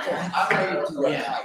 Yeah.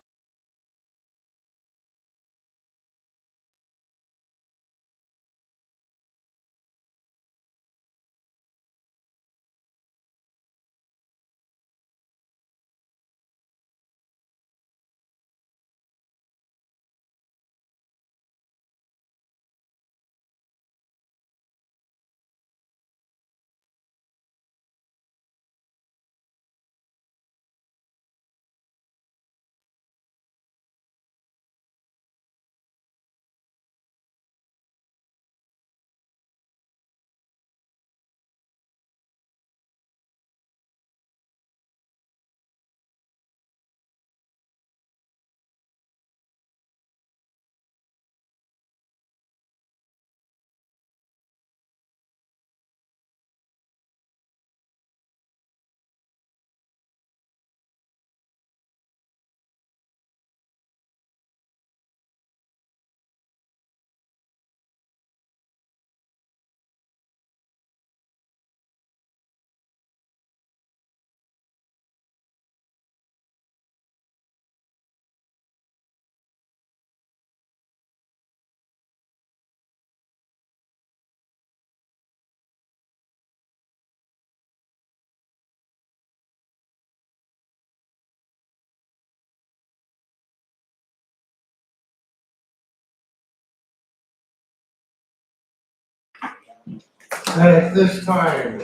At this time,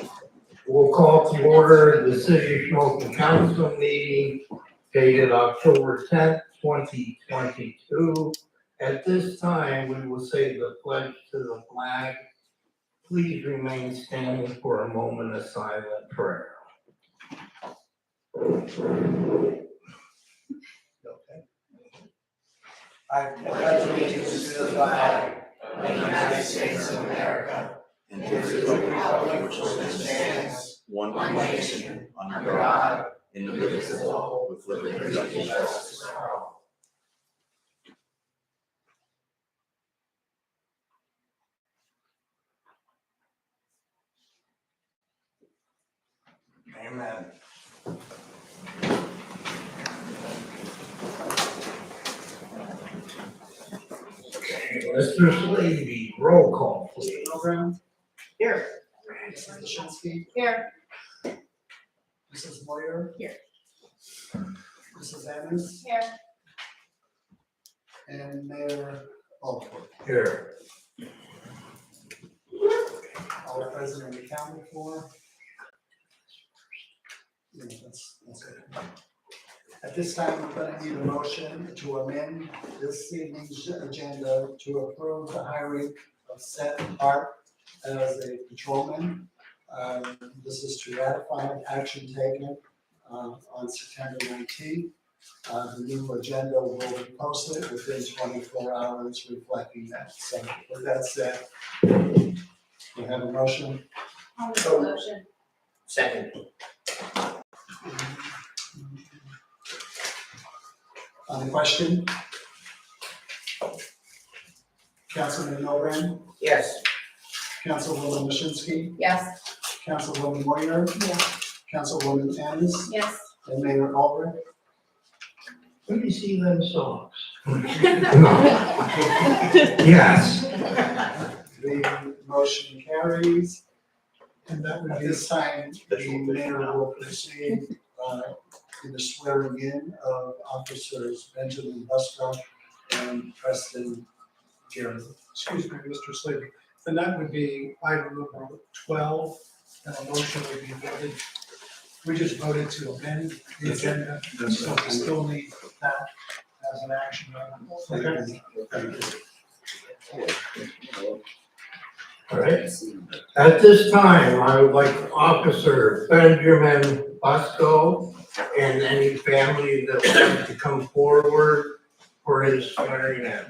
we'll call to order the City of Shamokin Council meeting dated October 10th, 2022. At this time, we will say the pledge to the flag. Please remain standing for a moment of silent prayer. I pledge allegiance to the flag of the United States of America and to the republic which stands one nation under God, indivisible, with liberty and justice for all. Amen. Mr. Slavy, roll call, please. Program. Here. Mrs. Mashinsky. Here. Mrs. Moyer. Here. Mrs. Evans. Here. And Mayor Alford. Here. All present and accounted for. Yeah, that's good. At this time, we're going to need a motion to amend this evening's agenda to approve the hiring of Seth Hart as a patrolman. This is to ratify action taken on September 19th. The new agenda will be posted within 24 hours reflecting that. So with that said, we have a motion. I'll make a motion. Second. On the question? Councilman Milburn, Yes. Councilwoman Mashinsky, Yes. Councilwoman Moyer, Yes. Councilwoman Ennis, Yes. and Mayor Albrecht. Let me see them socks. Yes. The motion carries. And that would At be, this time, the mayor will proceed in the swearing in of officers Benjamin Busco and Preston Jeremy. excuse me, Mr. Slavy, and that would be item number 12, and a motion would be voted. We just voted to amend the agenda, so we still need that as an action item. All right. At this time, I would like Officer Benjamin Busco and any family that would like to come forward for his swearing in.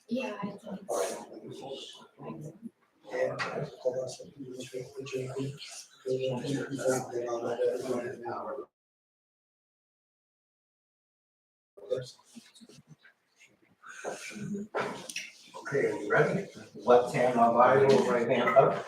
Yeah, I think it's. And hold on a second, you just wait for JP. Then I'll let everyone know. Okay, are you ready? Left hand on Bible, right hand up.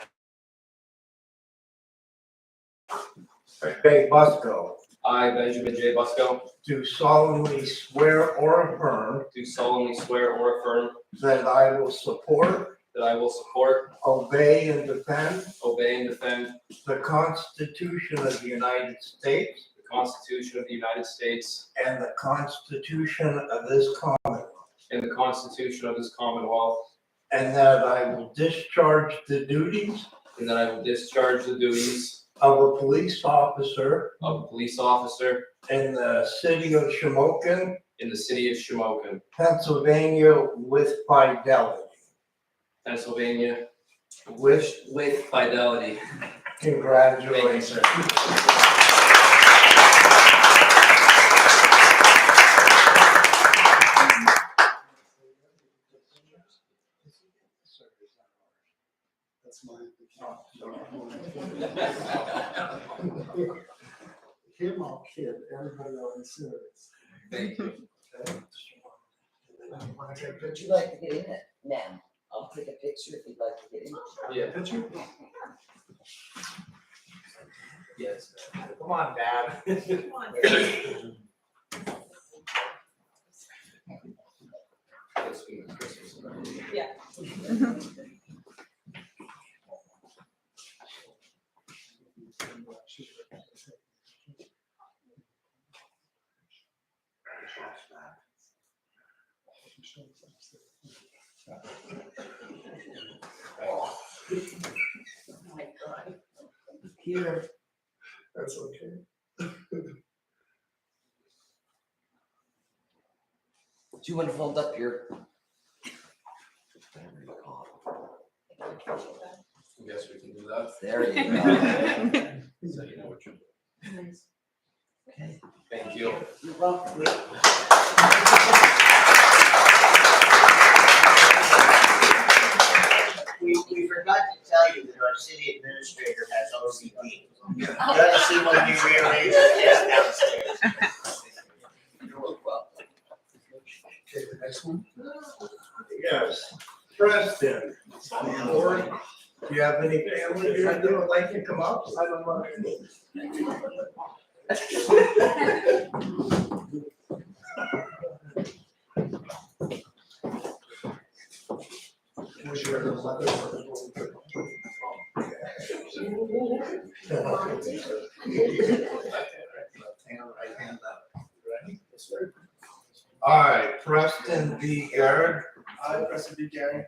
Okay, Busco, I, Benjamin J. Busco, do solemnly swear or affirm do solemnly swear or affirm that I will support, that I will support, obey, and defend obey, and defend the Constitution of the United States the Constitution of the United States and the Constitution of this Commonwealth, and the Constitution of this Commonwealth, and that I will discharge the duties and that I will discharge the duties of a police officer of a police officer in the city of Shamokin, in the city of Shamokin, Pennsylvania, with fidelity. Pennsylvania, With with fidelity. congratulations. That's mine. Him, I'll kid, everybody else is serious. Thank you. Okay? Want to take a Would picture? you like to get in it? Ma'am, I'll take a picture if you'd like to get in it. Yeah. Picture? Yes. Come on, Dad. Come on. Yeah. Oh my God. Here. That's okay. Do you want to hold up your? Yes, we can do that. There you go. So you know what you're doing. Okay. Thank you. You're welcome. We forgot to tell you that our city administrator has OCD. You gotta see when we rearrange the desk downstairs. You're welcome. Okay, the next one. Yes. Preston, or do you have any family here that would like to come up? I don't know. Was your mother? Right hand up. Ready? Yes, sir. All right, Preston B. Garrett, I, Preston B. Gary,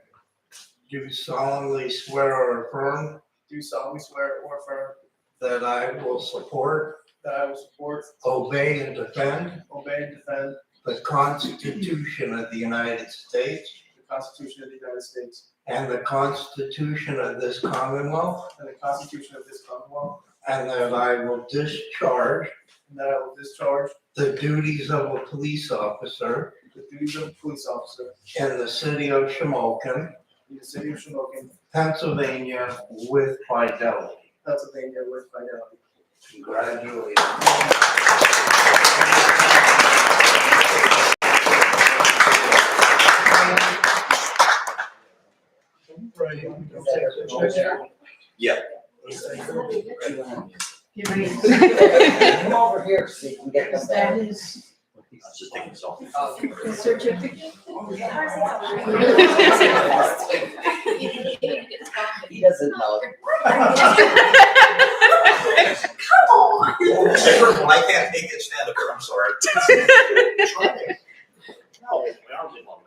do solemnly swear or affirm do solemnly swear or affirm that I will support, that I will support, obey, and defend obey, and defend the Constitution of the United States the Constitution of the United States and the Constitution of this Commonwealth, and the Constitution of this Commonwealth, and that I will discharge and that I will discharge the duties of a police officer the duties of a police officer in the city of Shamokin, in the city of Shamokin, Pennsylvania, with fidelity. Pennsylvania, with fidelity. Congratulations. Right. Yeah. Come over here so you can get them That back. is. I was just taking selfie. The certificate. He doesn't know. Come on. I can't make it stand up here, I'm sorry. No, my arms ain't long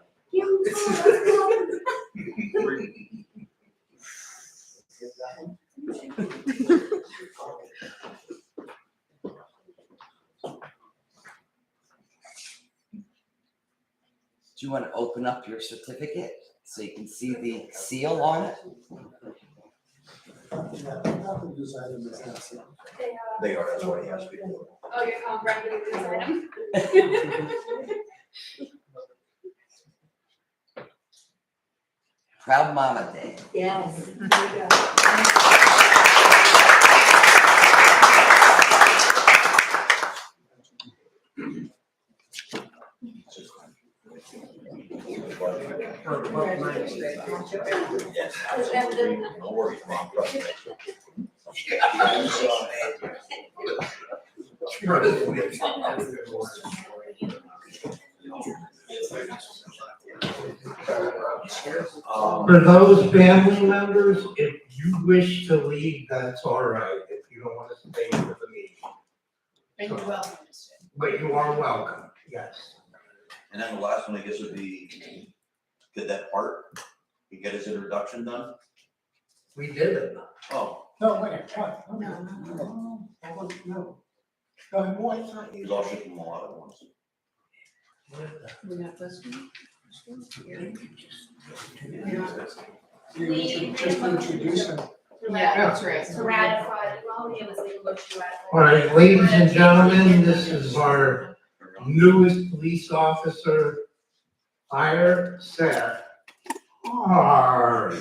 Do you want to open up your certificate so you can see the seal on it? They are, that's what he has before. Oh, you're calling Brendan this item? Proud Mama Day. Yes. There you go. No worries, Mom. For those family members, if you wish to leave, that's all right, if you don't want to stay for the meeting. And you're welcome to stay. But you are welcome, yes. And then the last one, I guess, would be Cadet Hart. You get his introduction done? We did it. Oh, No, wait, what? No. No. Go ahead, what? he's all shipping them all out at once. We got this one? Just introduce him. Yeah, that's right. To ratify, well, it was a motion to ratify. All right, ladies and gentlemen, this is our newest police officer hire, Seth Hart.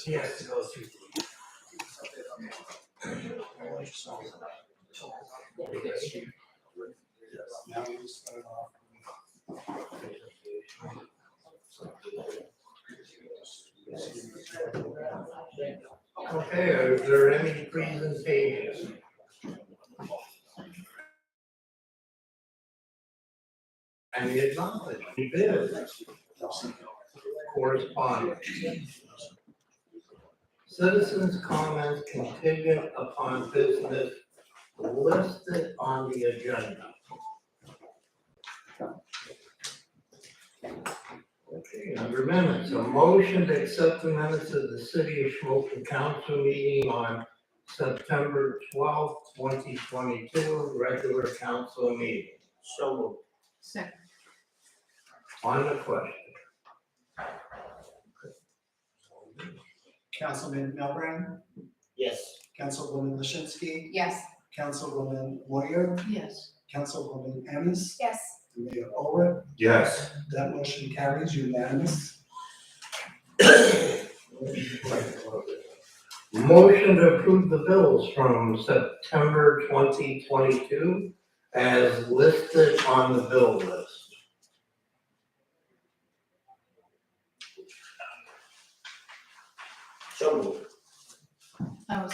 Yes, go through. Now we just start off. Okay, are there any presentations? Any acknowledgement, bids, correspondence. Citizens' comments contingent upon business listed on the agenda. Okay, under minutes, a motion to accept the minutes of the City of Shamokin Council meeting on September 12th, 2022, regular council meeting. So moved. Second. On the question. Councilman Melbran, Yes. Councilwoman Lichinsky, Yes. Councilwoman Moyer, Yes. Councilwoman Ennis, Yes. Mayor Ulrich. Yes. That motion carries unanimous. Motion to approve the bills from September 2022 as listed on the bill list. So moved. I was.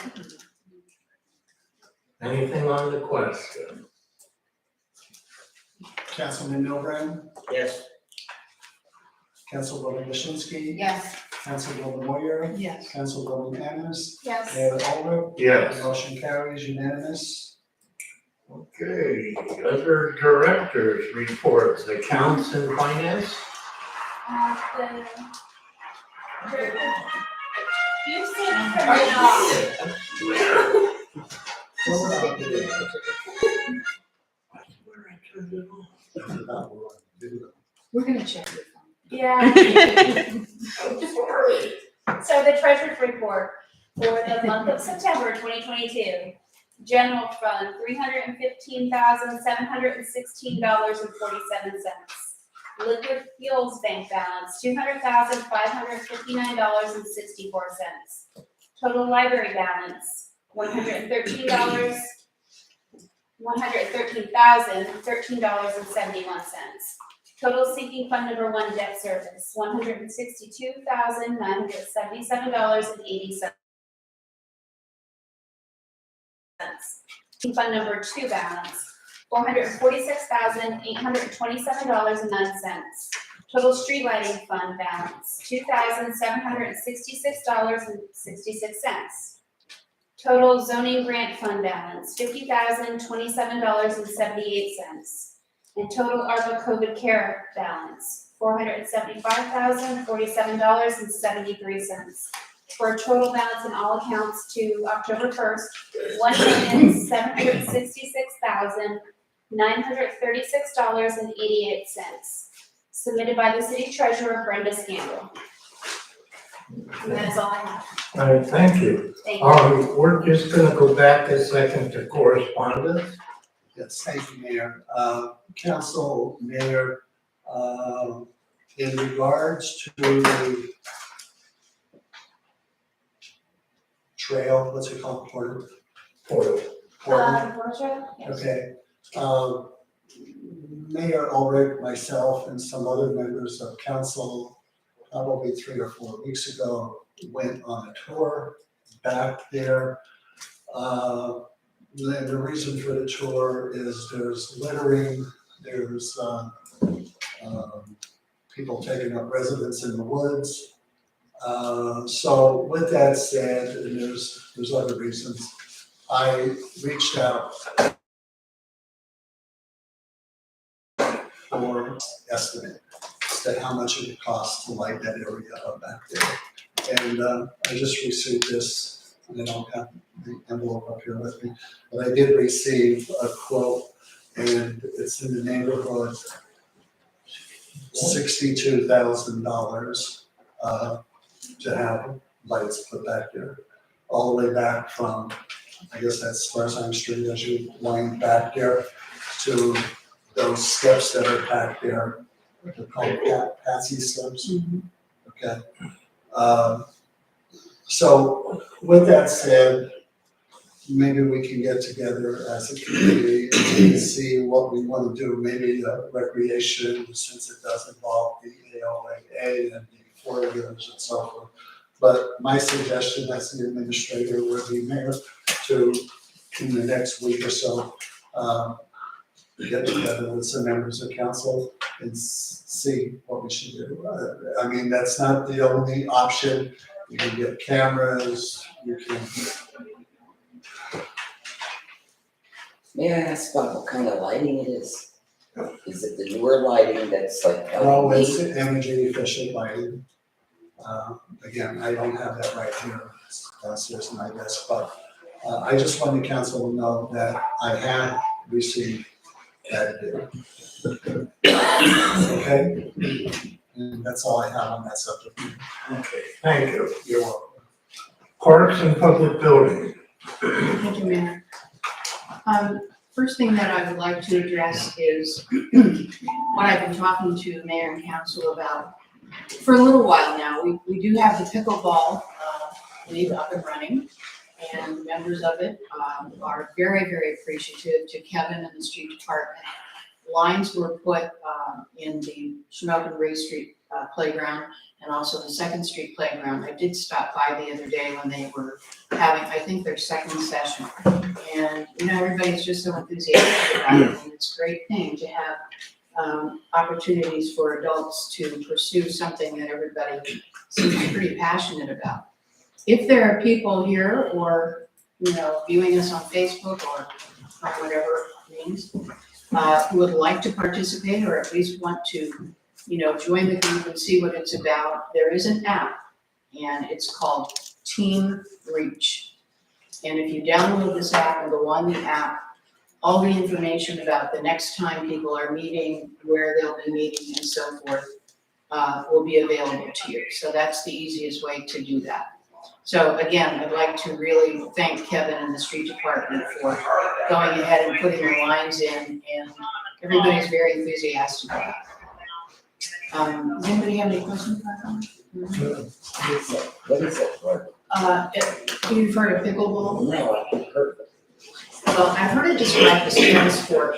Anything on the question? Councilman Melbran, Yes. Councilwoman Lichinsky, Yes. Councilwoman Moyer, Yes. Councilwoman Ennis, Yes. Mayor Ulrich. Yes. Motion carries unanimous. Okay, other directors' reports, accounts and finance. You said from the We're gonna check your phone. Yeah. So the treasurer's report for the month of September 2022. General fund, $315,716.47. Liquid fuels bank balance, $200,559.64. Total library balance, $113,013.71. Total sinking fund number one debt service, $162,977.87. Fund number two balance, $446,827.09. Total street lighting fund balance, $2,766.66. Total zoning grant fund balance, $50,027.78. And total ARPA COVID care balance, $475,047.73. For a total balance in all accounts to October 1st, $1,766,936.88. Submitted by the city treasurer, Brenda Scandal. And that's all I have. All right, thank you. Thank you. We're just gonna go back a second to correspondence. Yes, thank you, Mayor. Council, Mayor, in regards to the trail, what's it called, Porter? Portal. Portrait? Yes. Okay. Mayor Ulrich, myself, and some other members of council, probably 3 or 4 weeks ago, went on a tour back there. The reason for the tour is there's littering, there's people taking up residence in the woods. So with that said, and there's other reasons, I reached out for estimate as to how much it would cost to light that area up back there. And I just received this, and I don't have the envelope up here with me, but I did receive a quote, and it's in the neighborhood $62,000 to have lights put back there, all the way back from, I guess that's Starzheim Street as you wind back there to those steps that are back there, what they're called Patsy steps. Okay. So with that said, maybe we can get together as a community and see what we want to do. Maybe recreation, since it does involve the AOAA and the four-wheelers and so forth. But my suggestion as the administrator would be, Mayor, to, in the next week or so, get together with some members of council and see what we should do. I mean, that's not the only option. You can get cameras, you can. May I ask about what kind of lighting it is? Is it the newer lighting that's like Well, it's LED? energy efficient lighting. Again, I don't have that right here, it's downstairs in my desk, but I just want the council to know that I have received that bid. Okay? And that's all I have on that subject. Okay, thank you. You're welcome. Parks and public buildings. Thank you, Mayor. First thing that I would like to address is what I've been talking to Mayor and Council about for a little while now. We do have the pickleball league up and running, and members of it are very, very appreciative to Kevin and the street department. Lines were put in the Shamokin Ray Street playground and also the Second Street playground. I did stop by the other day when they were having, I think, their second session. And, you know, everybody's just so enthusiastic about it, and it's a great thing to have opportunities for adults to pursue something that everybody seems pretty passionate about. If there are people here or, you know, viewing us on Facebook or whatever means, who would like to participate or at least want to, you know, join the group and see what it's about, there is an app, and it's called Team Reach. And if you download this app and go on the app, all the information about the next time people are meeting, where they'll be meeting and so forth, will be available to you. So that's the easiest way to do that. So again, I'd like to really thank Kevin and the street department for going ahead and putting the lines in, and everybody's very enthusiastic about it. Does anybody have any questions about that? What is it for? You've heard of pickleball? No, I haven't heard of it. Well, I've heard it described as tennis sport,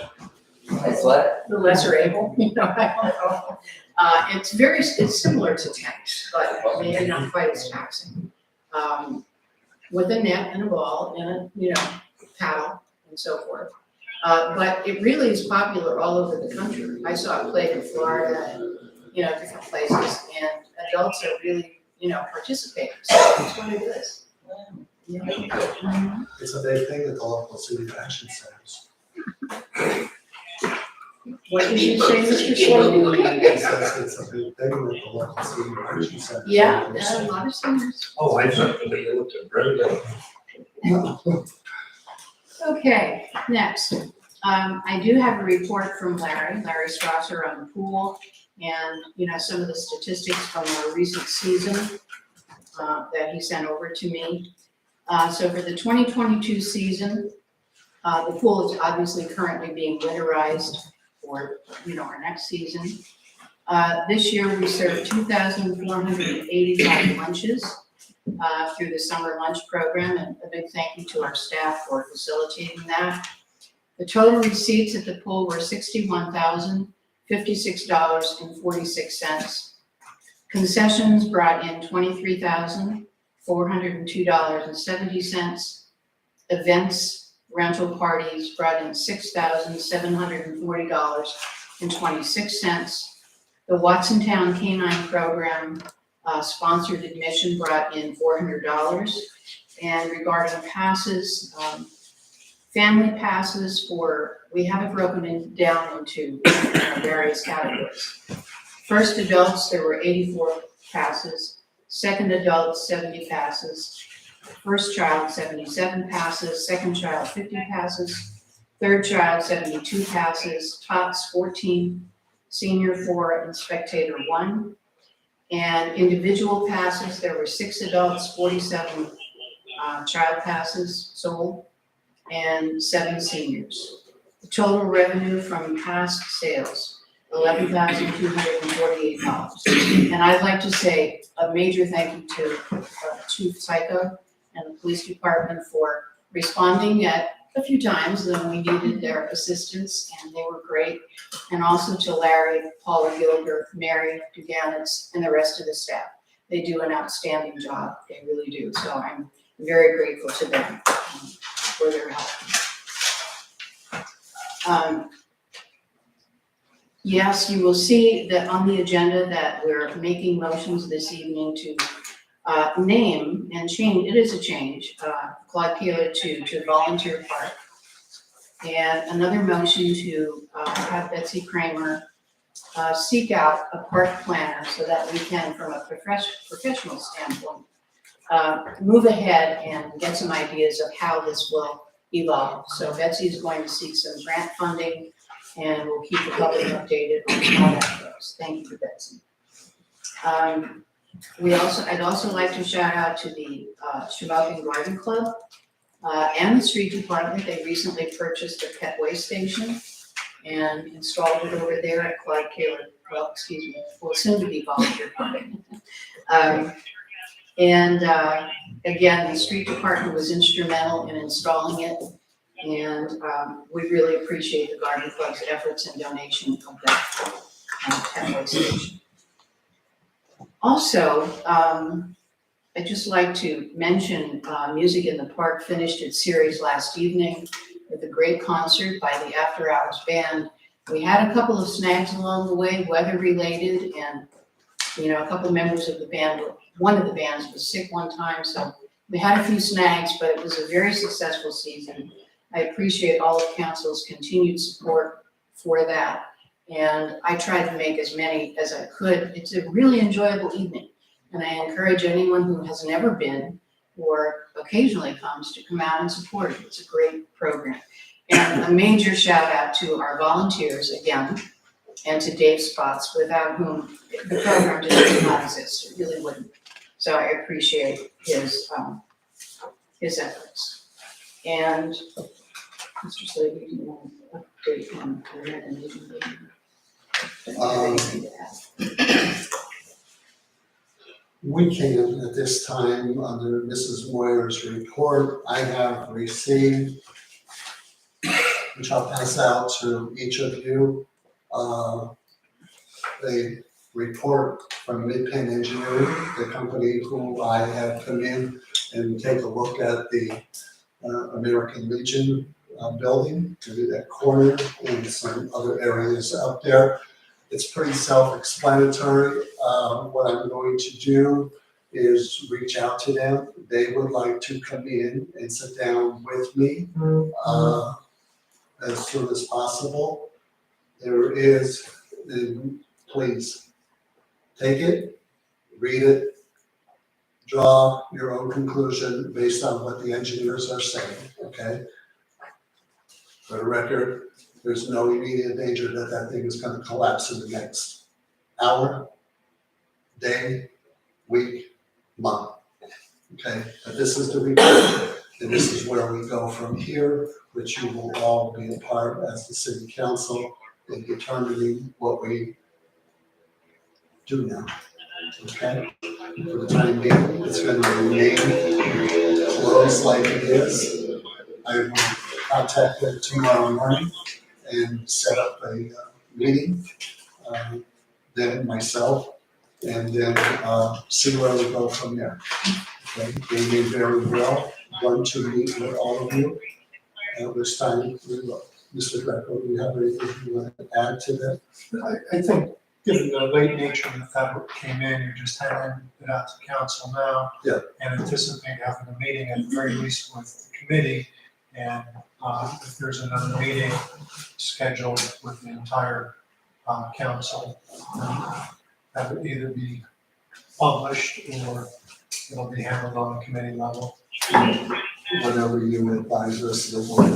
It's what? the lesser able, you know, I don't know. It's similar to tennis, but maybe not quite as taxing. With a net and a ball and a, you know, paddle and so forth. But it really is popular all over the country. I saw it played in Florida and, you know, different places, and adults are really, you know, participating. So that's what it is. Yeah. Mhm. It's a big thing at the local city action centers. What did you say, Mr. Shea? It's a big thing at the local city action centers. Yeah, a lot of seniors. Oh, I thought you looked at Brenda. Okay, next. I do have a report from Larry Strasser on the pool and, you know, some of the statistics from our recent season. that he sent over to me. So for the 2022 season, the pool is obviously currently being winterized for, our next season. This year, we served 2,485 lunches through the summer lunch program, and a big thank you to our staff for facilitating that. The total receipts at the pool were $61,056.46. Concessions brought in $23,402.70. Events, rental parties brought in $6,740.26. The Watsontown Canine Program sponsored admission brought in $400. And regarding passes, family passes we have it broken down into various categories. First adults, there were 84 passes. Second adults, 70 passes. First child, 77 passes. Second child, 50 passes. Third child, 72 passes. Tots, 14. Senior, 4, and spectator, 1. And individual passes, there were 6 adults, 47 child passes sold, and 7 seniors. The total revenue from past sales, $11,248. And I'd like to say a major thank you to Chief Psycho and the police department for responding at a few times when we needed their assistance, and they were great. And also to Larry, Paula Gilbert, Mary Duganitz, and the rest of the staff. They do an outstanding job, they really do. So I'm very grateful to them for their help. Yes, you will see that on the agenda that we're making motions this evening to name and change, it is a change, Claude Keeler to Volunteer Park. And another motion to have Betsy Kramer seek out a park planner so that we can, from a professional standpoint, move ahead and get some ideas of how this will evolve. So Betsy is going to seek some grant funding, and we'll keep the public updated on how that goes. Thank you, Betsy. I'd also like to shout out to the Shamokin Garden Club and the street department. They recently purchased a pet waste station and installed it over there at Claude Keeler, soon to be Volunteer Park. Again, the street department was instrumental in installing it, and we really appreciate the Garden Club's efforts and donation of that pet waste station. Also, I'd just like to mention Music in the Park finished its series last evening with a great concert by the After Hours Band. We had a couple of snags along the way, weather related, and a couple members of the band, one of the bands was sick one time, so we had a few snags, but it was a very successful season. I appreciate all of council's continued support for that. And I tried to make as many as I could. It's a really enjoyable evening. And I encourage anyone who has never been or occasionally comes to come out and support it. It's a great program. And a major shout out to our volunteers again, and to Dave Spots, without whom the program just would not exist. It really wouldn't. So I appreciate his efforts. And Mr. Slavy, do you want to update on the American Legion meeting? We can, at this time, under Mrs. Moyer's report, I have received, which I'll pass out to each of you, a report from Mid-Penn Engineering, the company who I have come in and take a look at the American Legion building, to do that corner and some other areas up there. It's pretty self-explanatory. What I'm going to do is reach out to them. They would like to come in and sit down with me as soon as possible. There is, and please take it, read it, draw your own conclusion based on what the engineers are saying, okay? For the record, there's no immediate danger that that thing is going to collapse in the next hour, day, week, month. Okay, but this is the report, and this is where we go from here, which you will all be a part as the city council in determining what we do now. Okay, for the time being, it's gonna remain closed like it is. I will contact them tomorrow morning and set up a meeting, then myself, and then see where we go from there. Okay, they may very well want to meet with all of you at this time. Mr. Greco, do you have anything you want to add to that? I think, given the late nature of the fact that came in, you're just handing it out to council now. Yeah. And anticipate having a meeting at the very least with the committee. And if there's another meeting scheduled with the entire council, that would either be published or it'll be handled on the committee level. Whatever you advise us, the board.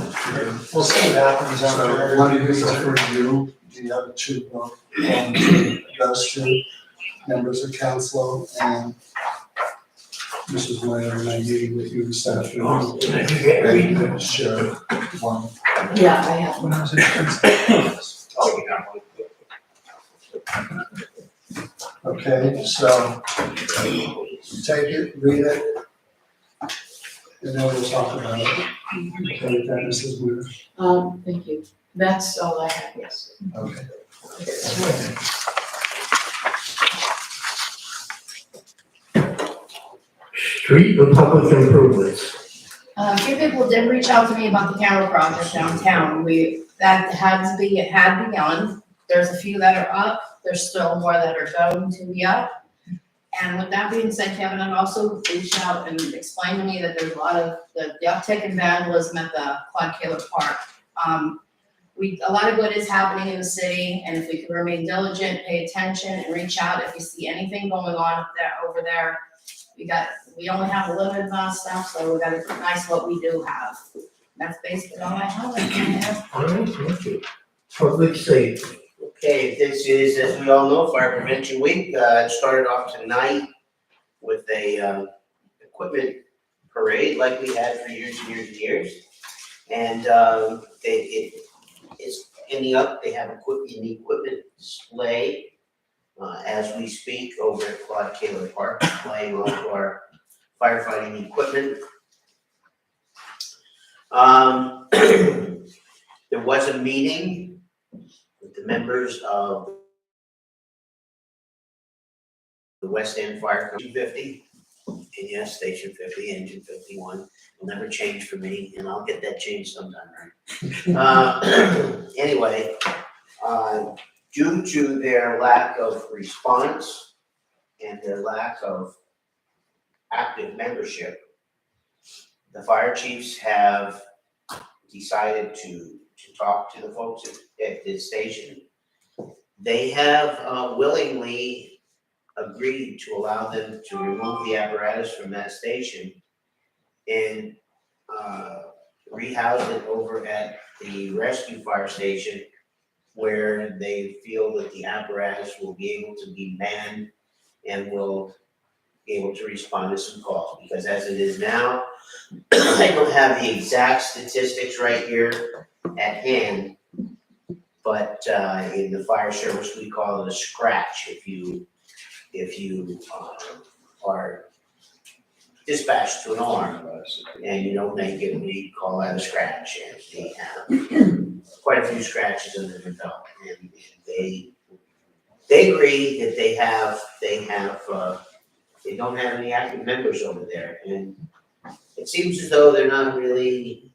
We'll see what happens after So everybody one of reads these it. are for you, the other two go on those two members of council, and Mrs. Meyer and I meeting with you this afternoon. And then share one. Yeah, I have. When I was in Okay, so take it, read it, and then we'll talk about it. Okay, with that, Mrs. Meyer. Thank you. That's all I have, yes. Okay. Street and public improvements. A few people did reach out to me about the camera project downtown. That had begun. There's a few that are up. There's still more that are going to be up. And with that being said, Kevin, I've also reached out and explained to me that there's a lot of the uptick in vandalism at the Claude Kaler Park. A lot of good is happening in the city, and if we can remain diligent, pay attention, and reach out if you see anything going on over there. We only have a limited amount of stuff, so we gotta be nice what we do have. That's basically all I have. All right, thank you. Public safety. Okay, this is, as we all know, Fire Prevention Week. It started off tonight with a equipment parade like we had for years and years and years. And it's ending up, they have the equipment display as we speak over at Claude Kaler Park, displaying all of our firefighting equipment. There was a meeting with the members of the West End Fire Company 50, and yes, Station 50, Engine 51, will never change for me, and I'll get that changed sometime, right? Anyway, due to their lack of response and their lack of active membership, the fire chiefs have decided to talk to the folks at this station. They have willingly agreed to allow them to remove the apparatus from that station and rehouse it over at the rescue fire station, where they feel that the apparatus will be able to be manned and will be able to respond to some calls. Because as it is now, I don't have the exact statistics right here at hand, but in the fire service, we call it a scratch. If you are dispatched to an alarm and you don't make it, we call that a scratch. And they have quite a few scratches under their belt, and they agree that they don't have any active members over there, and it seems as though they're not really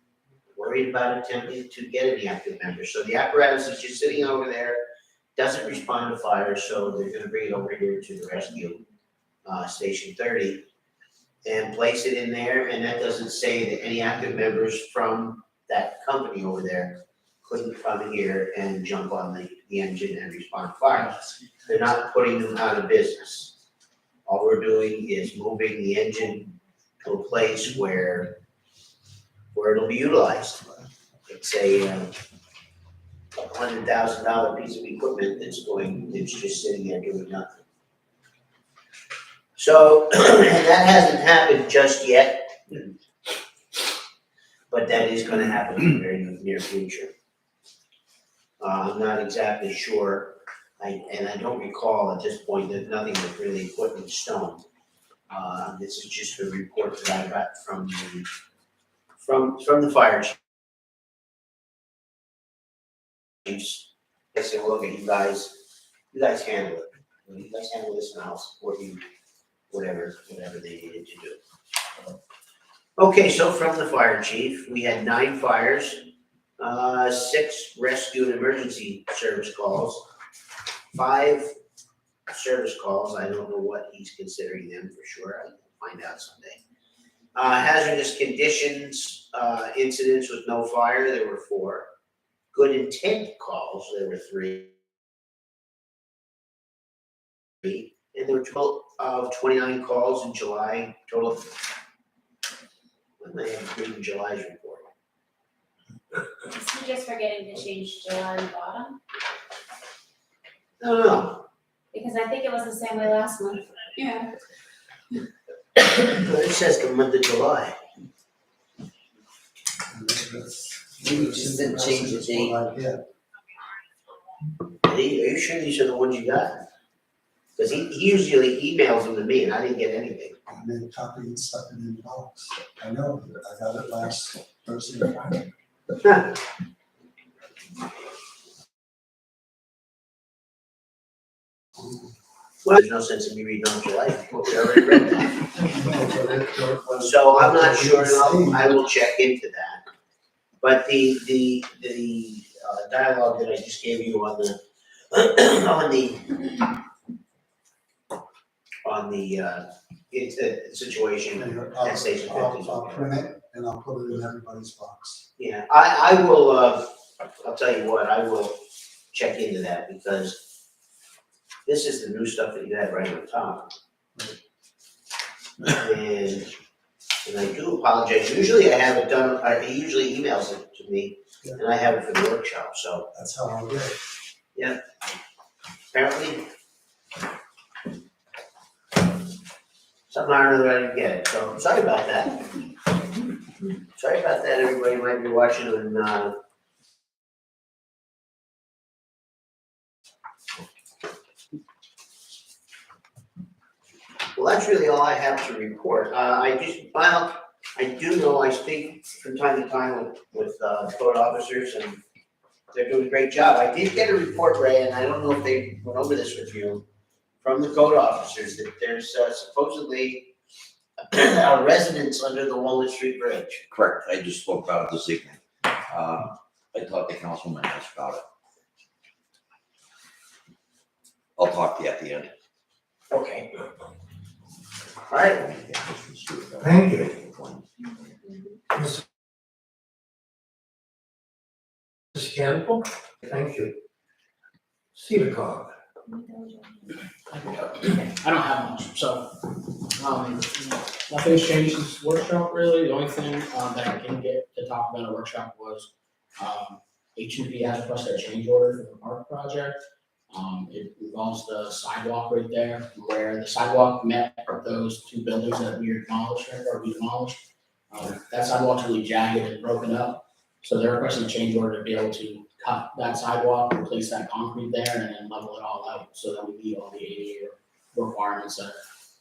worried about attempting to get any active members. So the apparatus is just sitting over there, doesn't respond to fire, so they're gonna bring it over here to the rescue station 30 and place it in there, and that doesn't say that any active members from that company over there couldn't come here and jump on the engine and respond to fire. They're not putting them out of business. All we're doing is moving the engine to a place where it'll be utilized. It's a $100,000 piece of equipment that's just sitting there doing nothing. So, and that hasn't happened just yet. But that is gonna happen in the very near future. I'm not exactly sure, and I don't recall at this point that nothing was really put in stone. This is just a report that I got from the fire chiefs. They said, well, look, you guys handle it. You guys handle this and I'll support you, whatever they needed to do. Okay, so from the fire chief, we had 9 fires, 6 rescue and emergency service calls, 5 service calls, I don't know what he's considering them for sure, I'll find out someday. Hazardous conditions, incidents with no fire, there were 4. Good intent calls, there were 3. And there were 12 of 29 calls in July, total. When I have reading July's report. Is he just forgetting to change July on the bottom? No, Because I think it was the same way last month. Yeah. it says the month of July. Maybe just didn't change the date. Yeah, Are you sure these are the ones you got? Because he usually emails them to me and I didn't get anything. I made a copy and stuck it in the box. I know, I got it last Thursday or Friday. Well, there's no sense in me reading on July, report. We already read that. So I'm not sure, and I will check into that. But the dialogue that I just gave you on the, it's a situation at Station 50 is I'll okay. print it and I'll put it in everybody's box. Yeah, I will, I'll tell you what, I will check into that because this is the new stuff that you had right on top. And I do apologize, usually I have it done, he usually emails it to me and I have it for the workshop, so That's how I get it. apparently somehow or another I didn't get it, so sorry about that. Sorry about that, everybody might be watching on, well, that's really all I have to report. I do know I speak from time to time with code officers and they're doing a great job. I did get a report, Ray, and I don't know if they went over this with you, from the code officers, that there's supposedly a residence under the Walnut Street Bridge. Correct, I just spoke about it this evening. I talked to Councilman Hess about it. I'll talk to you at the end. Okay. All right. Thank you. Mrs. Campbell, thank you. Cedar Cog. I don't have much, so, nothing's changed since workshop really, the only thing, that I can get to talk about at workshop was, H&P has requested a change order for the park project. It involves the sidewalk right there, where the sidewalk met those 2 buildings that we demolished, or we demolished. That sidewalk's really jagged and broken up, so they're requesting a change order to be able to cut that sidewalk, replace that concrete there, and then level it all out, so that we meet all the ADA requirements that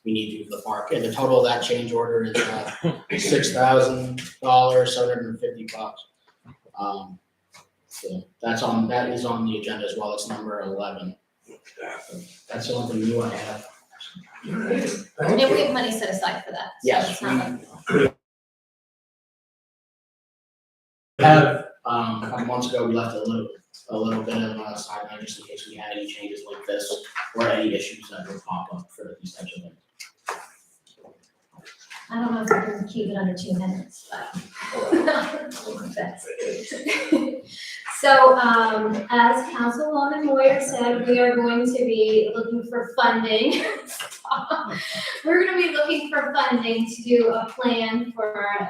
we need to for the park. And the total of that change order is $6,000, $750. So that is on the agenda as well, it's number 11. That's the only thing new I have. Thank And we you. have money set aside for that, so Yes, it's not like. Have, a couple months ago, we left a little bit of a sideline just in case we had any changes like this or any issues that would pop up for these types of things. I don't know if I can keep it under 2 minutes, but that's So, as Councilwoman Moyer said, we are going to be looking for funding. We're gonna be looking for funding to do a plan for,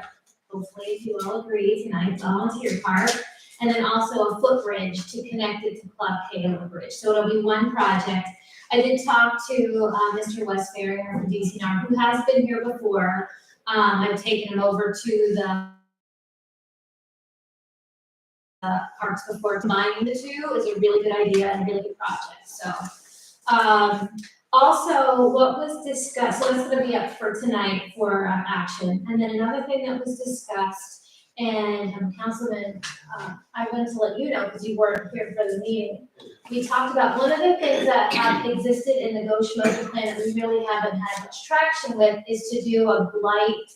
hopefully, if you all agree tonight, volunteer park, and then also a footbridge to connect it to Club Halo Bridge. So it'll be one project. I did talk to, Mr. Westbury from DCNR, who has been here before. I've taken him over to the parks before. Combining the two is a really good idea and a really good project, so. Also, what was discussed, so that's gonna be up for tonight for action. And then another thing that was discussed, and Councilman, I wanted to let you know, because you weren't here for the meeting. We talked about one of the things that existed in the Goshen Motion Plan that we really haven't had much traction with is to do a blight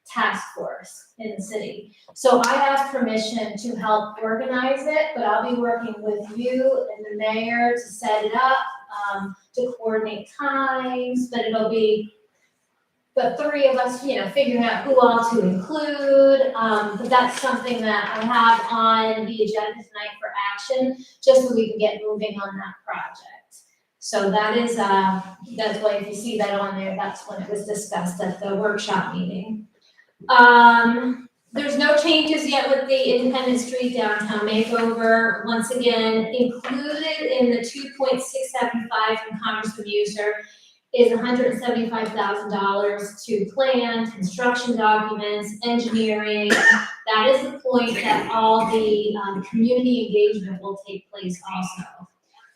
task force in the city. So I asked permission to help organize it, but I'll be working with you and the mayor to set it up, to coordinate times, but it'll be the three of us, figuring out who all to include. But that's something that I have on the agenda tonight for action, just so we can get moving on that project. So that is, that's why if you see that on there, that's when it was discussed at the workshop meeting. There's no changes yet with the Independence Street downtown makeover. Once again, included in the 2.675 from Congressman User is $175,000 to plan, construction documents, engineering. That is the point that all the community engagement will take place also.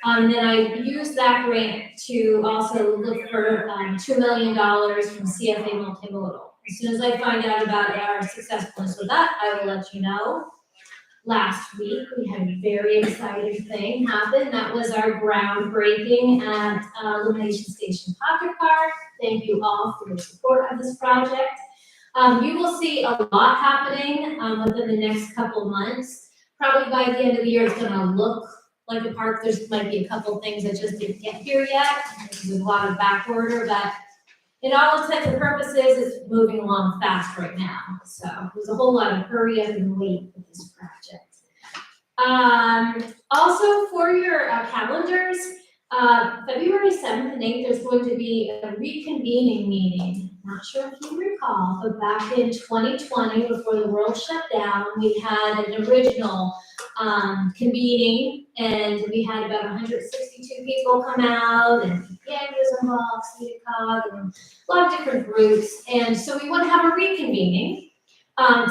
And then I used that grant to also look for $2 million from CFA Multimodal. As soon as I find out about our successfulness with that, I will let you know. Last week, we had a very exciting thing happen. That was our groundbreaking at Illumination Station Pocket Park. Thank you all for your support of this project. You will see a lot happening within the next couple of months. Probably by the end of the year, it's gonna look like a park. There's might be a couple of things that just didn't get here yet. There's a lot of back order, but in all intents and purposes, it's moving along fast right now. So there's a whole lot of hurry up and wait with this project. Also for your calendars, February 7th and 8th, there's going to be a reconvening meeting. Not sure if you recall, but back in 2020, before the world shut down, we had an original convening, and we had about 162 people come out, and PPA was involved, CEDACOG, and a lot of different groups. And so we want to have a reconvening.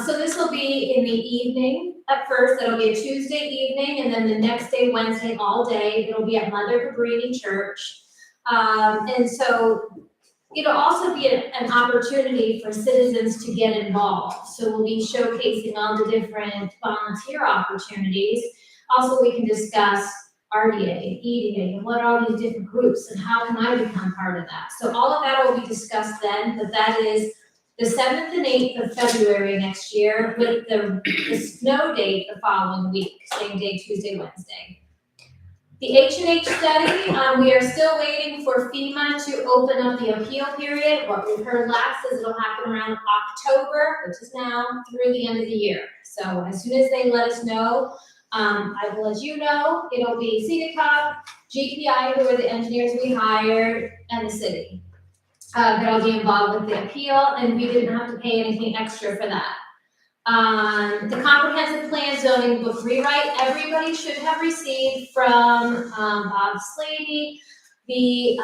So this will be in the evening. At first, it'll be a Tuesday evening, and then the next day, Wednesday, all day. It'll be at Mother Cabrini Church. And so it'll also be an opportunity for citizens to get involved. So we'll be showcasing all the different volunteer opportunities. Also, we can discuss RDA, EDA, and what are all these different groups, and how can I become part of that? So all of that will be discussed then, but that is the 7th and 8th of February next year, with the snow date the following week, same day, Tuesday, Wednesday. The H&H study, we are still waiting for FEMA to open up the appeal period. What we heard last is it'll happen around October, which is now, through the end of the year. So as soon as they let us know, I will let you know. It'll be CEDACOG, GPI, who are the engineers we hired, and the city. That'll be involved with the appeal, and we didn't have to pay anything extra for that. The comprehensive plan zoning book rewrite, everybody should have received from Bob Sladey the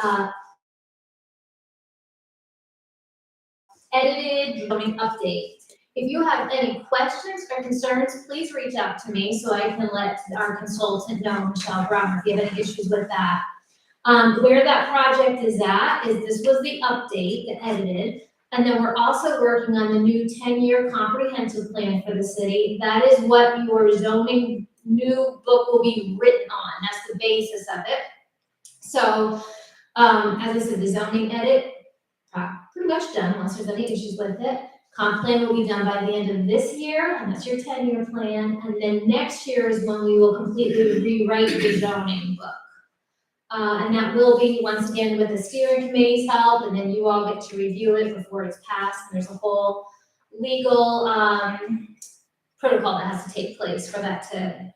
edited zoning update. If you have any questions or concerns, please reach out to me so I can let our consultant know, Michelle Brown, if you have any issues with that. Where that project is at is this was the update, the edited. And then we're also working on the new 10-year comprehensive plan for the city. That is what your zoning new book will be written on. That's the basis of it. So, as I said, the zoning edit, pretty much done unless there's any issues with it. Comp plan will be done by the end of this year, and that's your 10-year plan. And then next year is when we will completely rewrite the zoning book. And that will be, once again, with the steering committee's help, and then you all get to review it before it's passed. And there's a whole legal protocol that has to take place for that to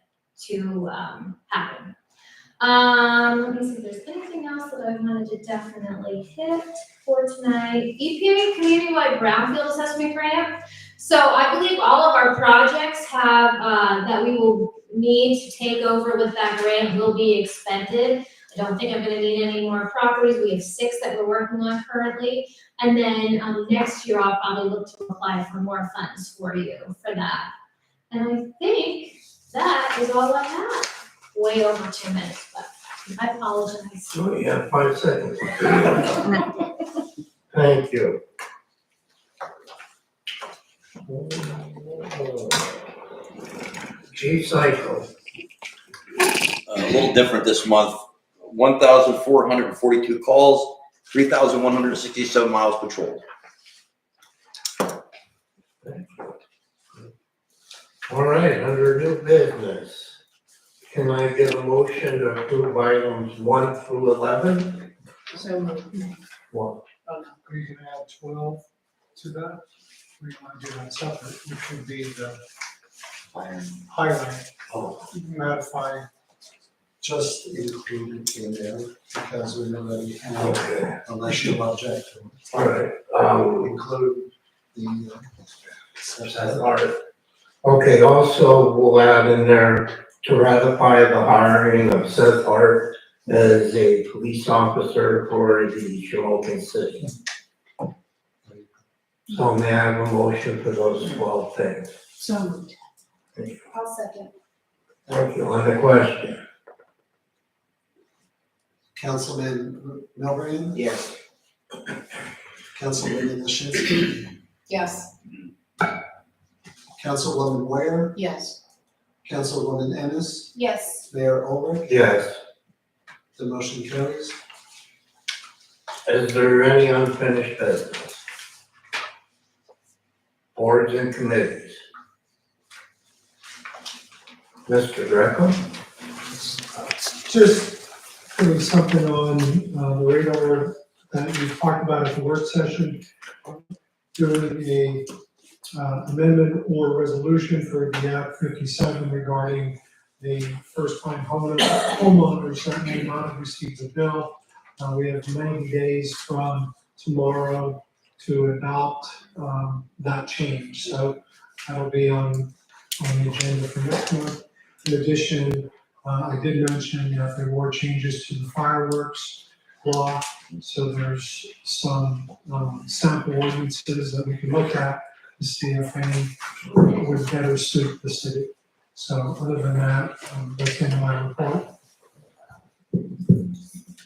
happen. Let me see if there's anything else that I wanted to definitely hit for tonight. EPA Community-Wide Brownfield Assessment Grant. So I believe all of our projects have that we will need to take over with that grant will be expended. I don't think I'm gonna need any more properties. We have 6 that we're working on currently. And then, next year, I'll probably look to apply for more funds for you for that. And I think that is all I have. Way over 2 minutes, but I apologize. So you have 5 seconds. Thank you. G-Cycle, A little different this month, 1,442 calls, 3,167 miles patrolled. all right, under new business, can I get a motion to approve items 1 through 11? So moved. One. Are you gonna add 12 to that? Or you wanna do that separate, which would be the highlight, Oh, ratify. Just include it in there because we already have, okay, unless you object to all right, include the. that's all right. Okay, also, we'll add in there to ratify the hiring of Seth Hart as a police officer for the Shamokin City. So may I have a motion for those 12 things? So moved. I'll second. Thank you. On the question? Councilman Milburn, Yes. Councilwoman Yashinsky, Yes. Councilwoman Ware, Yes. Councilwoman Ennis, Yes. Mayor Olrich, Yes. the motion carries. Is there any unfinished business? Boards and committees? Mr. Greco? Just putting something on the radar that we talked about at the work session, doing a amendment or resolution for the Act 57 regarding the first-time homeowners that may not have received a bill. We have 90 days from tomorrow to adopt that change, so that'll be on the agenda for next month. In addition, I did mention that there were changes to the fireworks law, so there's some sample ordinances that we can look at to see if any would better suit the city. So other than that, that's in my report.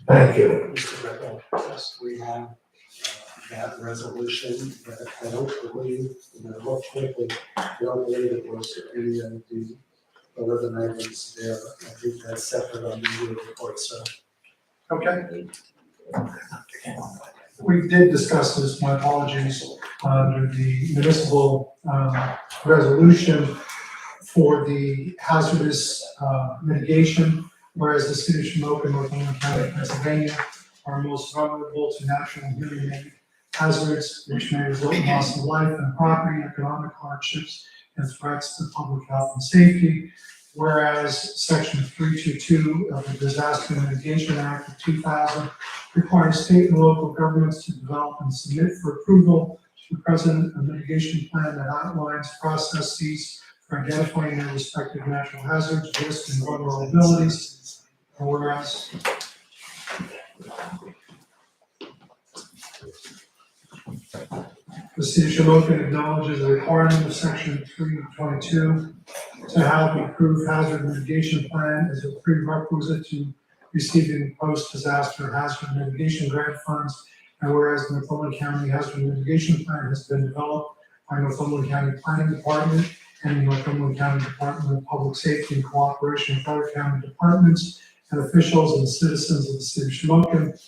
Thank you. Mr. Greco, yes, we have that resolution, but I don't believe, look quickly, I don't believe it was any of the 11 items there. I think that's separate on the year report, so. Okay. We did discuss this, my apologies, under the municipal resolution for the hazardous mitigation, whereas the city of Shamokin, Northumberland County, Pennsylvania, are most vulnerable to natural and human-made hazards which may result in loss of life and property, economic hardships, and threats to public health and safety. Whereas Section 322 of the Disaster Mitigation Act of 2000 requires state and local governments to develop and submit for approval to the President a mitigation plan that outlines processes for identifying their respective natural hazards, risks, and vulnerabilities. Whereas the city of Shamokin acknowledges the requirement of Section 322 to have an approved hazard mitigation plan as a prerequisite to receiving post-disaster hazard mitigation grant funds. And whereas the Northumberland County Hazard Mitigation Plan has been developed by Northumberland County Planning Department and the Northumberland County Department of Public Safety in cooperation with other county departments and officials and citizens of the city of Shamokin.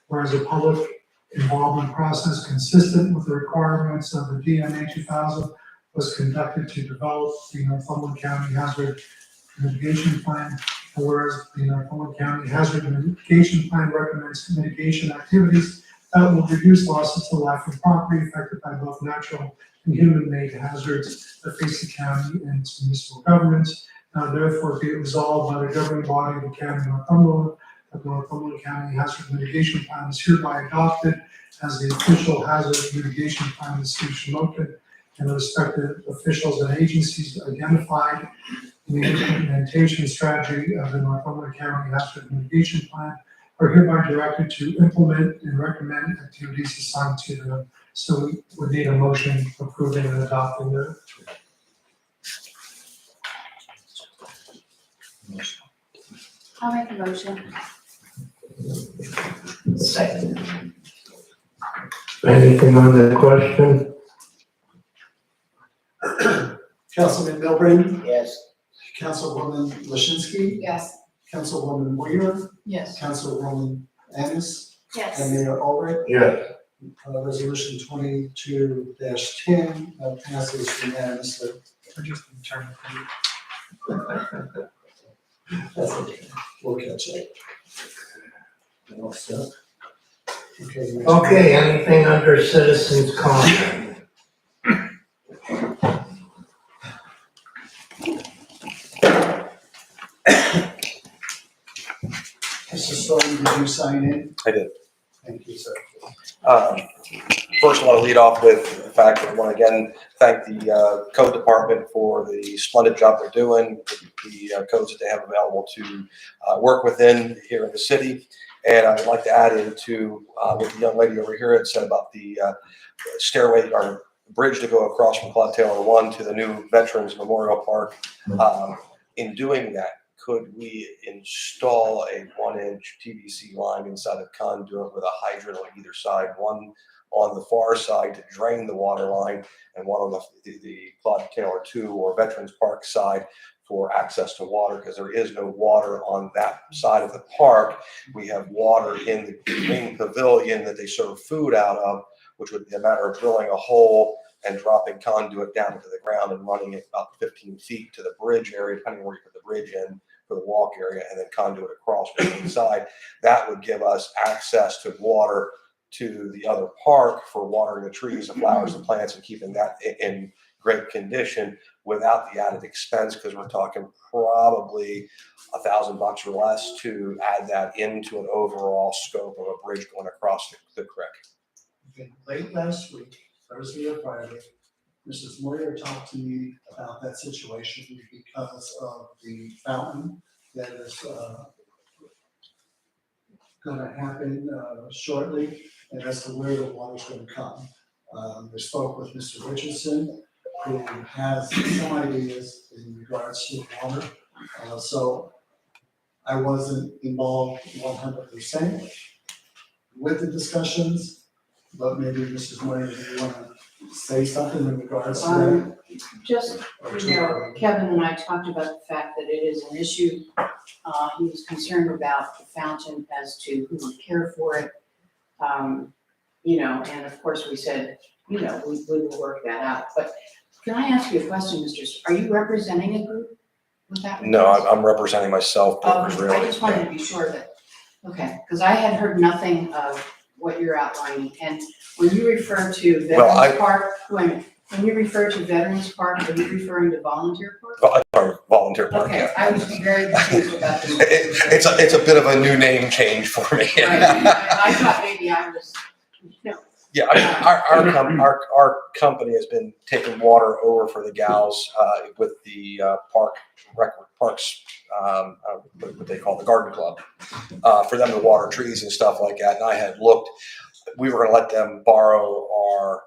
Whereas a public involvement process consistent with the requirements of the DMA 2000 was conducted to develop the Northumberland County Hazard Mitigation Plan. And whereas the Northumberland County Hazard Mitigation Plan recommends mitigation activities that will reduce losses to life and property affected by both natural and human-made hazards that face the county and its municipal governments. Now therefore be it resolved by the governing body of the county of Northumberland that the Northumberland County Hazard Mitigation Plan is hereby adopted as the official hazard mitigation plan of the city of Shamokin, and the respective officials and agencies identified in the implementation strategy of the Northumberland County Hazard Mitigation Plan are hereby directed to implement and recommend activities assigned to them. So we would need a motion approving and adopting the. I'll make a motion. Second. Anything on the question? Councilman Milburn, Yes. Councilwoman Waschinsky, Yes. Councilwoman Weir, Yes. Councilwoman Ennis, and Yes. Mayor Albright. Yes. Resolution 22-10 passes unanimously. I just turned. That's okay, we'll catch up. All set. Okay. next one. Okay, anything under citizens' comment? Mr. Stone, did you sign in? I did. Thank you, sir. First, I want to lead off with the fact that I want to again thank the code department for the splendid job they're doing, the codes that they have available to work within here in the city. And I'd like to add into what the young lady over here had said about the stairway or bridge to go across from Claude Taylor 1 to the new Veterans Memorial Park. In doing that, could we install a 1-inch PVC line inside the conduit with a hydrant on either side, one on the far side to drain the water line and one on the Claude Taylor 2 or Veterans Park side for access to water, because there is no water on that side of the park. We have water in the main pavilion that they serve food out of, which would be a matter of drilling a hole and dropping conduit down into the ground and running it about 15 feet to the bridge area, depending on where you put the bridge in for the walk area, and then conduit across to the inside. That would give us access to water to the other park for watering the trees, the flowers, and plants, and keeping that in great condition without the added expense, because we're talking probably $1,000 or less to add that into an overall scope of a bridge going across the creek. Okay, late last week, Thursday or Friday, Mrs. Moyer talked to me about that situation because of the fountain that is gonna happen shortly, and as to where the water's gonna come. I spoke with Mr. Richardson, who has some ideas in regards to water. So I wasn't involved 100% with the discussions, but maybe Mrs. Moyer, you wanna say something in regards to that? Just, you know, Kevin and I talked about the fact that it is an issue. He was concerned about the fountain as to who would care for it. You know, and of course we said, you know, we will work that out. But can I ask you a question, are you representing a group with that? No, I'm representing myself. I really. just wanted to be sure that, okay, because I had heard nothing of what you're outlining. And when you refer to Veterans Park, wait a minute, when you refer to Veterans Park, are you referring to Volunteer Park? Volunteer Park, Okay, yeah. I was very confused about this. It's a bit of a new name change for me. Right, I thought maybe I was, no. Yeah, our company has been taking water over for the gals with the parks, what they call the garden club, for them to water trees and stuff like that. And I had looked, we were going to let them borrow our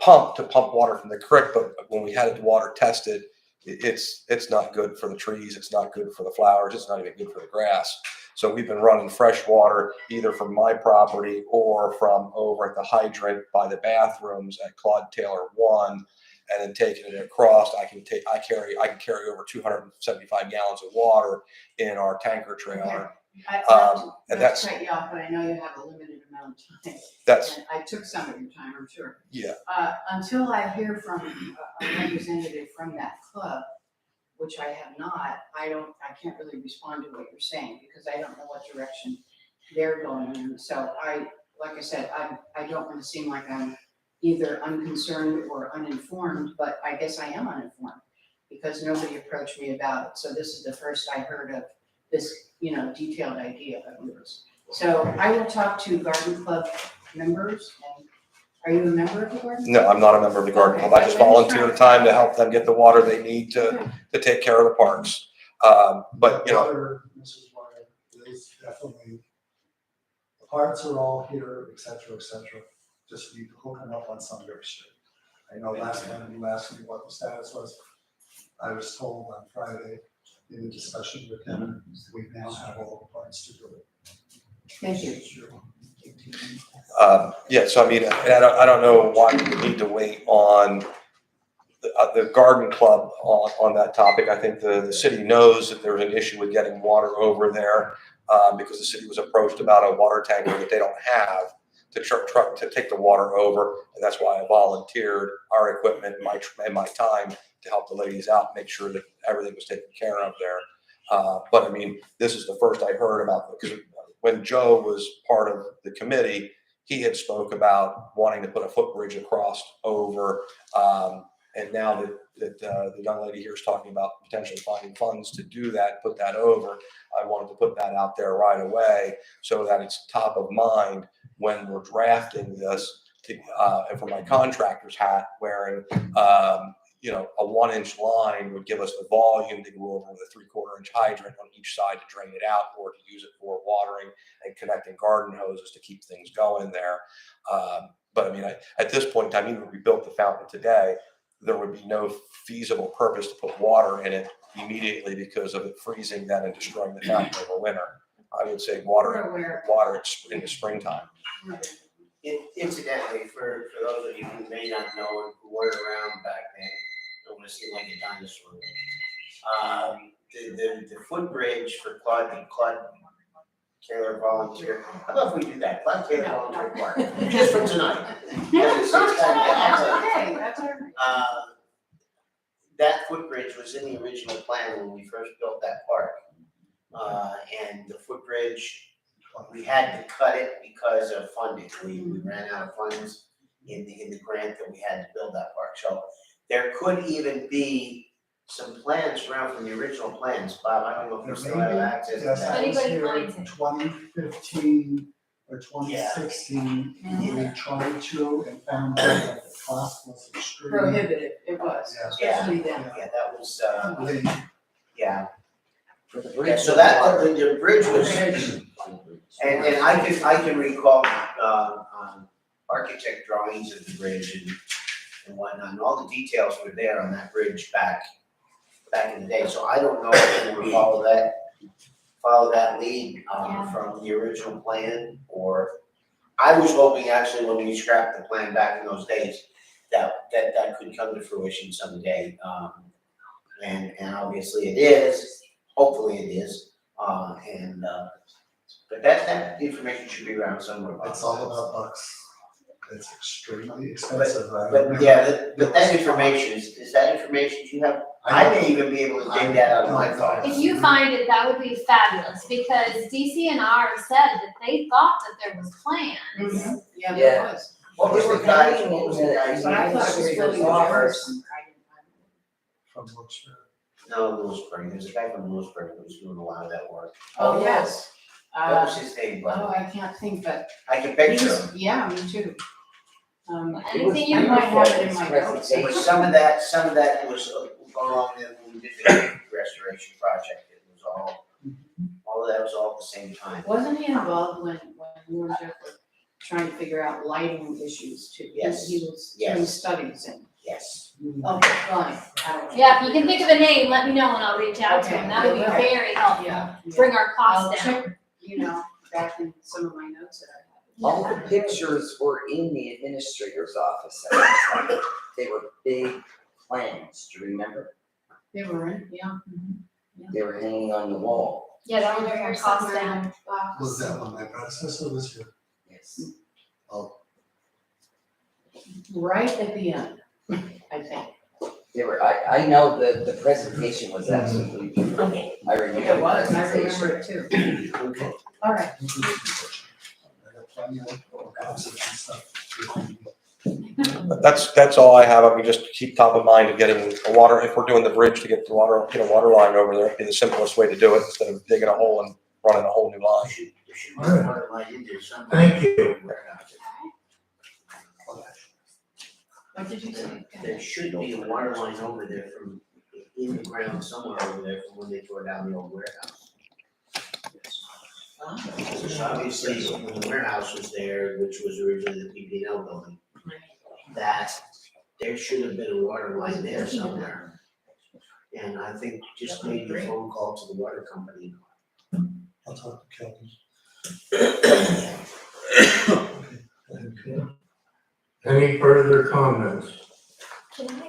pump to pump water from the creek, but when we had it water tested, it's not good for the trees, it's not good for the flowers, it's not even good for the grass. So we've been running fresh water either from my property or from over at the hydrant by the bathrooms at Claude Taylor 1, and then taking it across. I can carry over 275 gallons of water in our tanker trailer. And that's cut you off, but I know you have a limited amount of time. That's, and I took some of your time, I'm sure. yeah. Until I hear from a representative from that club, which I have not, I can't really respond to what you're saying because I don't know what direction they're going in. So like I said, I don't want to seem like I'm either unconcerned or uninformed, but I guess I am uninformed because nobody approached me about it. So this is the first I heard of this, detailed idea of yours. So I will talk to Garden Club members. And are you a member of the Garden Club? No, I'm not a member of the Garden Club. I just volunteer time to help them get the water they need to take care of the parks. But Water, Mrs. Moyer, definitely, the parts are all here, et cetera, just need to hook them up on some River Street. I know last time you asked me what the status was, I was told on Friday in a discussion with him, we now have all the parts to do it. Thank you. Yeah, so I mean, and I don't know why we need to wait on the garden club on that topic. I think the city knows that there's an issue with getting water over there, because the city was approached about a water tanker that they don't have to truck to take the water over. And that's why I volunteered our equipment and my time to help the ladies out, make sure that everything was taken care of there. But I mean, this is the first I heard about, because when Joe was part of the committee, he had spoke about wanting to put a footbridge across over, and now that the young lady here is talking about potentially finding funds to do that, put that over, I wanted to put that out there right away so that it's top of mind when we're drafting this, and for my contractor's hat wearing, you know, a 1-inch line would give us the volume to go over with a 3/4 inch hydrant on each side to drain it out, or to use it for watering and connecting garden hoses to keep things going there. But I mean, at this point in time, even if we built the fountain today, there would be no feasible purpose to put water in it immediately because of it freezing then and destroying the fountain over winter. I would say water in the springtime. Incidentally, for those of you who may not know and who weren't around back then, I don't want to seem like a dinosaur. The footbridge for Claude Taylor volunteer, how about if we do that, Claude Taylor volunteer park, just for tonight. That's okay, that's all right. That footbridge was in the original plan when we first built that park. And the footbridge, we had to cut it because of funding. We ran out of funds in the grant that we had to build that park. So there could even be some plans around from the original plans. Bob, I don't know if you still have access to Yes, that. I was Anybody here finds in it. 2015 or 2016, we tried to and found out that the cost was extremely. Prohibitive, it was, especially then. Yeah, that was, Really, yeah. For the Yeah, bridge. so that, the bridge was, and I can recall, architect drawings of the bridge and whatnot, and all the details were there on that bridge back in the day, so I don't know if we would follow that lead, from the original plan, or I was hoping actually when we scrapped the plan back in those days, that could come to fruition someday, and obviously it is, hopefully it is, but that information should be around somewhere. it's all about bucks. It's extremely expensive. But yeah, but that information, is that information you have? I may even be able to dig that out of my files. If you find it, that would be fabulous, because DCNR said that they thought that there was plans. Yeah, Yeah. there was. What was the guy, what was the But guy's But I name? thought it was Philly Jefferson. From Wilkes-Barre. No, Lewisburg, there's a guy from Lewisburg who was doing a lot of that work. Oh, yes. What was his name, Oh, Bob? I can't think, but I can he picture was, him. yeah, me too. Anything I you might want. have it in my notes. But some of that was along when we did the restoration project, it was all of that was all at the same time. Wasn't he involved when you and Jeff were trying to figure out lighting issues too? Yes. He was doing Yes. studies and, Yes. okay, fine, I don't know. Yeah, if you can think of a name, let me know and I'll reach out to Okay, him. That would be I will. very helpful. Yeah. Bring our I'll costs down. check, back in some of my notes that I have. All the pictures were in the administrator's office. They were big plans, do you remember? They were in, yeah. They were hanging on the wall. Yeah, that would bring our costs Somewhere in down. the box. Was that when my predecessor was here? Yes. Oh, Right at the end, I think. They were, I know the presentation was absolutely beautiful. I remember. It was, the I presentation. remember it too. Okay. All right. I got plenty of copies and stuff. That's all I have. I mean, just keep top of mind of getting a water, if we're doing the bridge to get the water, get a water line over there, it'd be the simplest way to do it instead of digging a hole and running a whole new line. Thank you. What did you say? There should be a water line over there from, in the ground somewhere over there from when they tore down the old warehouse. So obviously, when the warehouse was there, which was originally the PPL building, that there should have been a water line there somewhere. And I think just maybe a phone call to the water company. I'll talk to Kelly. Any further comments? Can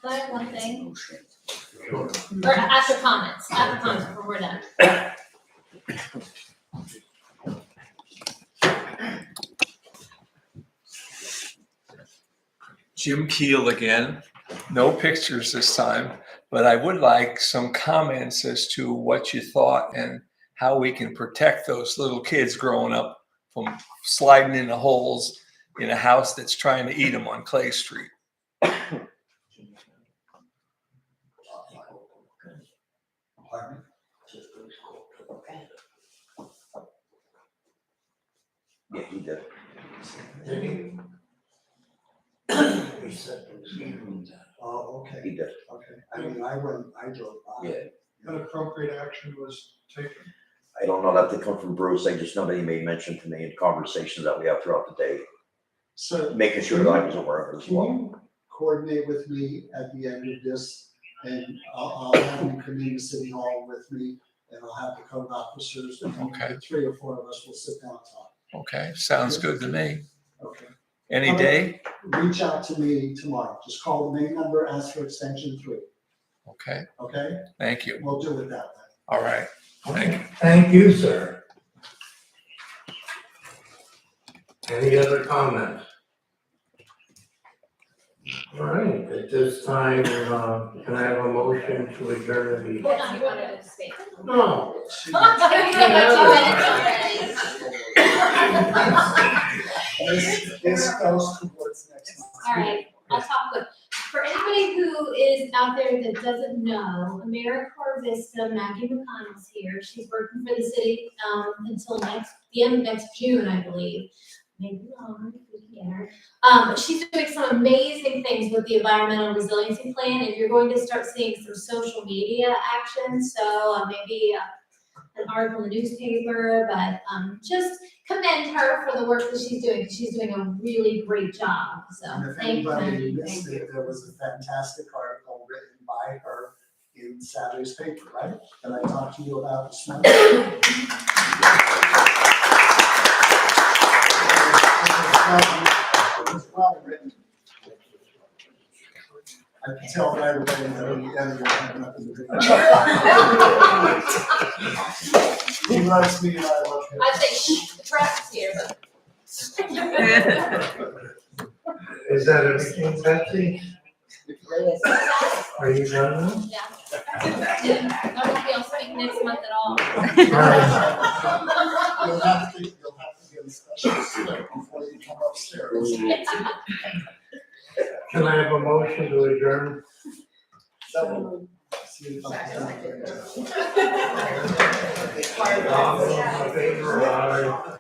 I have one thing? Sure. Or after comments before we're done. Jim Keel again. No pictures this time, but I would like some comments as to what you thought and how we can protect those little kids growing up from sliding into holes in a house that's trying to eat them on Clay Street. Pardon? Yeah, he did. Did he? He said it was. Oh, okay. He did. Okay, I mean, I drove by. Yeah. An appropriate action was taken. I don't know that they come from Bruce. I just know that he made mention to me in conversations that we have throughout the day, So making sure that I was aware of it as can well. you coordinate with me at the end of this? And I'll have you come into City Hall with me, and I'll have the code officers, and Okay. the 3 or 4 of us will sit down and talk. Okay, sounds good to me. Okay. Any day? Reach out to me tomorrow. Just call the main number, ask for extension 3, Okay, okay? thank you. We'll do it that way. All right, thank you. Thank you, sir. Any other comments? All right, at this time, can I have a motion to adjourn the meeting? Hold on, you wanted to speak? No. This goes towards next month. All right, I'll talk quick. For anybody who is out there that doesn't know, AmeriCorps Vista, Maggie McConnell's here. She's working for the city, until the end of next June, I believe. Maybe longer, if we can get her. But she's doing some amazing things with the environmental resiliency plan, and you're going to start seeing some social media action. So maybe an article in the newspaper, but just commend her for the work that she's doing. She's doing a really great job. So And if thank you. anybody missed it, there was a fantastic article written by her in Saturday's paper, right? That I talked to you about this morning. It was well written. I can tell by everybody that the editor had nothing to do with it. He loves me and I love him. I'd say, shh, the press is here, but. Is that everything, Betsy? Are you done now? Yeah. I won't be able to speak next month at all. You'll have to get a special slip before you come upstairs. Can I have a motion to adjourn? So, see if I can- All those in favor, aye.